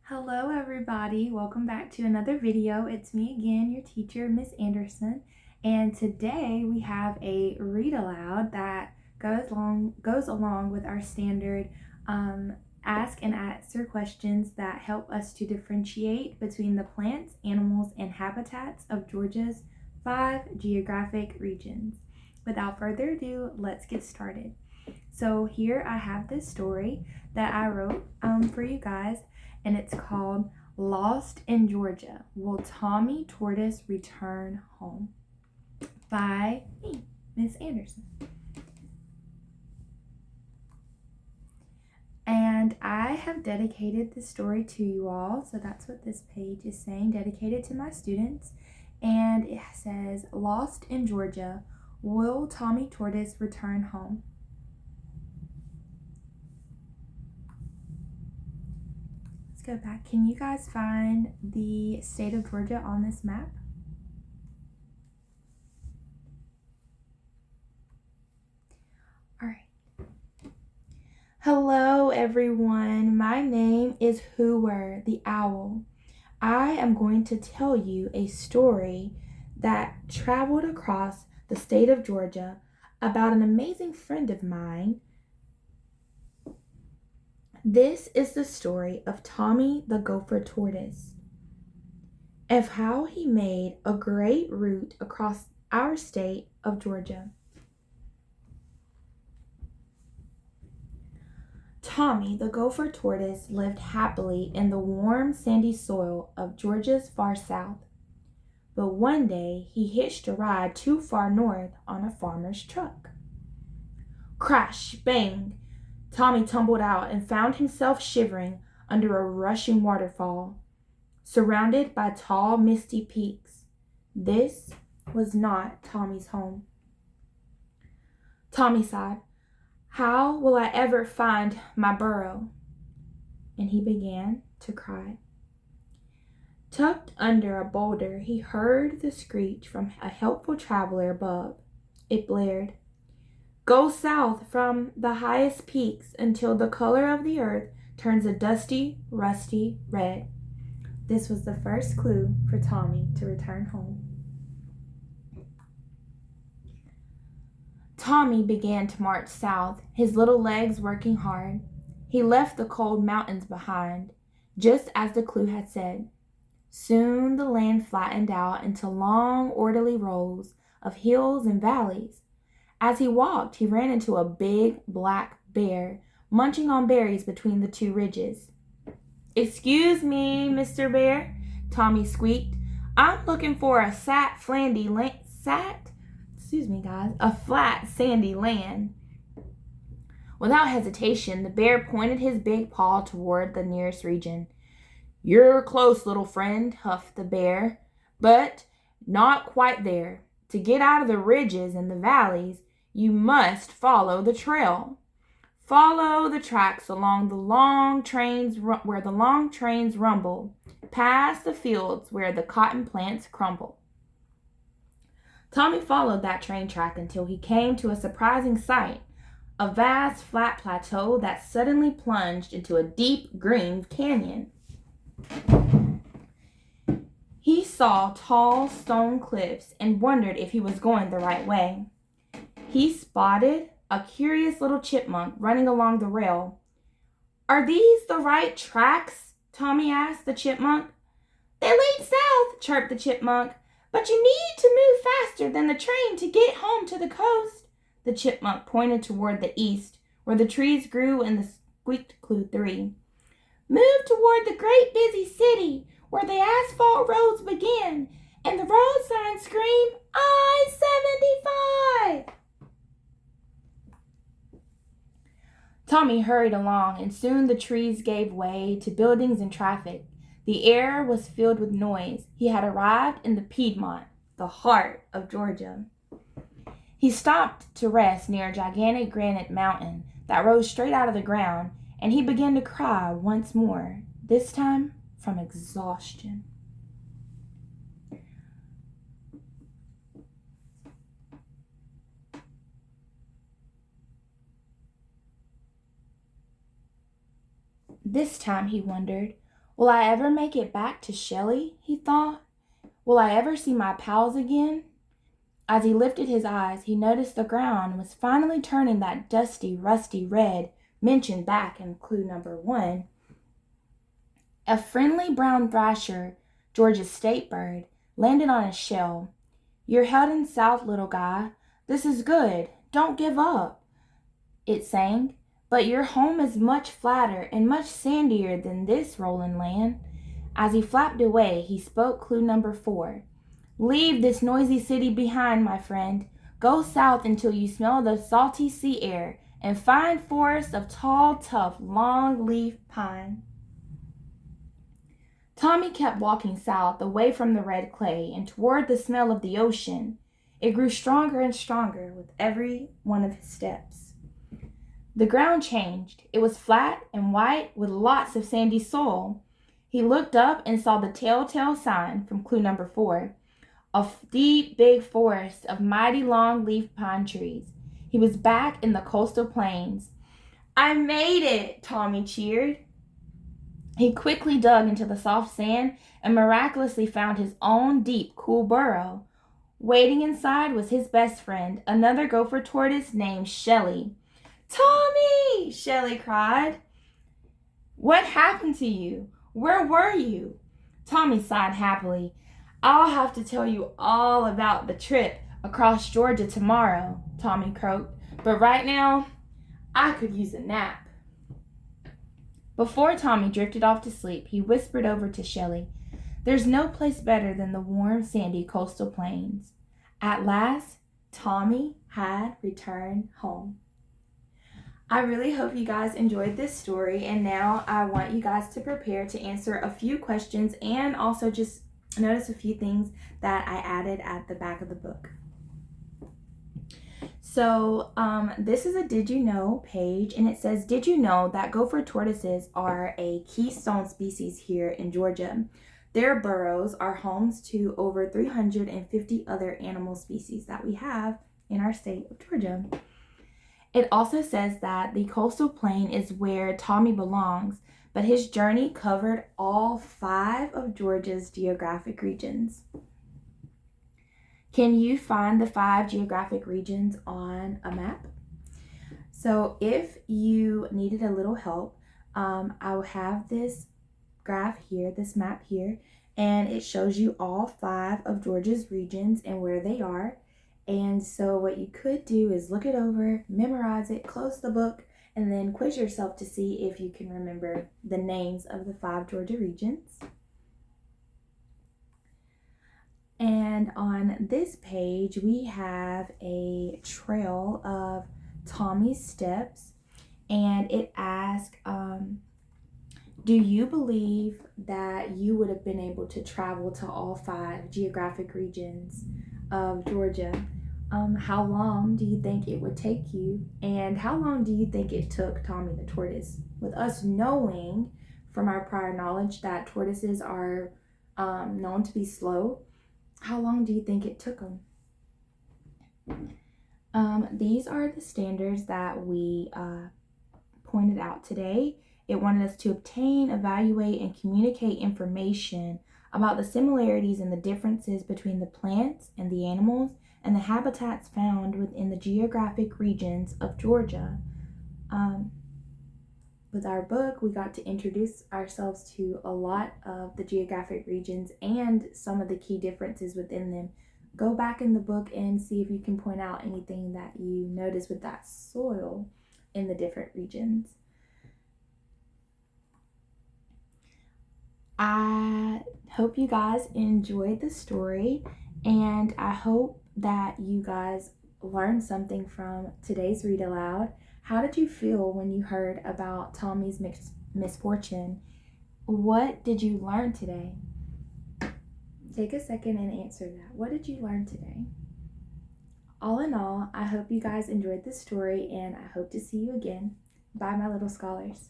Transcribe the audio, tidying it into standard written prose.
Hello everybody, welcome back to another video. It's me again, your teacher, Miss Anderson, and today we have a read aloud that goes along with our standard ask and answer questions that help us to differentiate between the plants, animals, and habitats of Georgia's 5 geographic regions. Without further ado, let's get started. So here I have this story that I wrote for you guys, and it's called Lost in Georgia. Will Tommy Tortoise return home? By me, Miss Anderson. And I have dedicated this story to you all, so that's what this page is saying, dedicated to my students. And it says, Lost in Georgia, will Tommy Tortoise return home? Go back. Can you guys find the state of Georgia on this map? All right. Hello everyone. My name is Hoover the Owl. I am going to tell you a story that traveled across the state of Georgia about an amazing friend of mine. This is the story of Tommy the Gopher Tortoise, of how he made a great route across our state of Georgia. Tommy the Gopher Tortoise lived happily in the warm, sandy soil of Georgia's far south. But one day he hitched a ride too far north on a farmer's truck. Crash, bang! Tommy tumbled out and found himself shivering under a rushing waterfall, surrounded by tall, misty peaks. This was not Tommy's home. Tommy sighed, "How will I ever find my burrow?" And he began to cry. Tucked under a boulder, he heard the screech from a helpful traveler above. It blared, "Go south from the highest peaks until the color of the earth turns a dusty, rusty red." This was the first clue for Tommy to return home. Tommy began to march south, his little legs working hard. He left the cold mountains behind, just as the clue had said. Soon the land flattened out into long, orderly rows of hills and valleys. As he walked, he ran into a big black bear munching on berries between the two ridges. "Excuse me, Mr. Bear," Tommy squeaked. "I'm looking for a flat, sandy land." Without hesitation, the bear pointed his big paw toward the nearest region. "You're close, little friend," huffed the bear, "but not quite there. To get out of the ridges and the valleys, you must follow the trail. Follow the tracks along the long trains where the long trains rumble, past the fields where the cotton plants crumble." Tommy followed that train track until he came to a surprising sight, a vast flat plateau that suddenly plunged into a deep green canyon. He saw tall stone cliffs and wondered if he was going the right way. He spotted a curious little chipmunk running along the rail. "Are these the right tracks?" Tommy asked the chipmunk. "They lead south," chirped the chipmunk, "but you need to move faster than the train to get home to the coast." The chipmunk pointed toward the east, where the trees grew and the squeaked clue 3. "Move toward the great busy city, where the asphalt roads begin, and the road signs scream, I-75. Tommy hurried along, and soon the trees gave way to buildings and traffic. The air was filled with noise. He had arrived in the Piedmont, the heart of Georgia. He stopped to rest near a gigantic granite mountain that rose straight out of the ground, and he began to cry once more, this time from exhaustion. This time he wondered, Will I ever make it back to Shelley? He thought. Will I ever see my pals again? As he lifted his eyes, he noticed the ground was finally turning that dusty, rusty red mentioned back in clue number 1. A friendly brown thrasher, George's state bird, landed on his shell. You're heading south, little guy. This is good. Don't give up, it sang. But your home is much flatter and much sandier than this rolling land. As he flapped away, he spoke clue number 4. Leave this noisy city behind, my friend. Go south until you smell the salty sea air and find forests of tall, tough, long-leaf pine. Tommy kept walking south, away from the red clay and toward the smell of the ocean. It grew stronger and stronger with every one of his steps. The ground changed. It was flat and white with lots of sandy soil. He looked up and saw the telltale sign from clue number 4. A deep, big forest of mighty long-leaf pine trees. He was back in the coastal plains. I made it, Tommy cheered. He quickly dug into the soft sand and miraculously found his own deep, cool burrow. Waiting inside was his best friend, another gopher tortoise named Shelley. Tommy! Shelley cried. What happened to you? Where were you? Tommy sighed happily. I'll have to tell you all about the trip across Georgia tomorrow, Tommy croaked. But right now, I could use a nap. Before Tommy drifted off to sleep, he whispered over to Shelley, There's no place better than the warm, sandy coastal plains. At last, Tommy had returned home. I really hope you guys enjoyed this story, and now I want you guys to prepare to answer a few questions and also just notice a few things that I added at the back of the book. So this is a Did You Know page, and it says, Did you know that gopher tortoises are a keystone species here in Georgia? Their burrows are homes to over 350 other animal species that we have in our state of Georgia. It also says that the coastal plain is where Tommy belongs, but his journey covered all 5 of Georgia's geographic regions. Can you find the 5 geographic regions on a map? So if you needed a little help, I will have this graph here, this map here, and it shows you all 5 of Georgia's regions and where they are. And so what you could do is look it over, memorize it, close the book, and then quiz yourself to see if you can remember the names of the 5 Georgia regions. And on this page, we have a trail of Tommy's steps, and it asks, do you believe that you would have been able to travel to all 5 geographic regions of Georgia? How long do you think it would take you? And how long do you think it took Tommy the tortoise? With us knowing from our prior knowledge that tortoises are known to be slow, how long do you think it took them? These are the standards that we pointed out today. It wanted us to obtain, evaluate, and communicate information about the similarities and the differences between the plants and the animals and the habitats found within the geographic regions of Georgia. With our book, we got to introduce ourselves to a lot of the geographic regions and some of the key differences within them. Go back in the book and see if you can point out anything that you notice with that soil in the different regions. I hope you guys enjoyed the story, and I hope that you guys learned something from today's Read Aloud. How did you feel when you heard about Tommy's misfortune? What did you learn today? Take a second and answer that. What did you learn today? All in all, I hope you guys enjoyed this story, and I hope to see you again. Bye, my little scholars.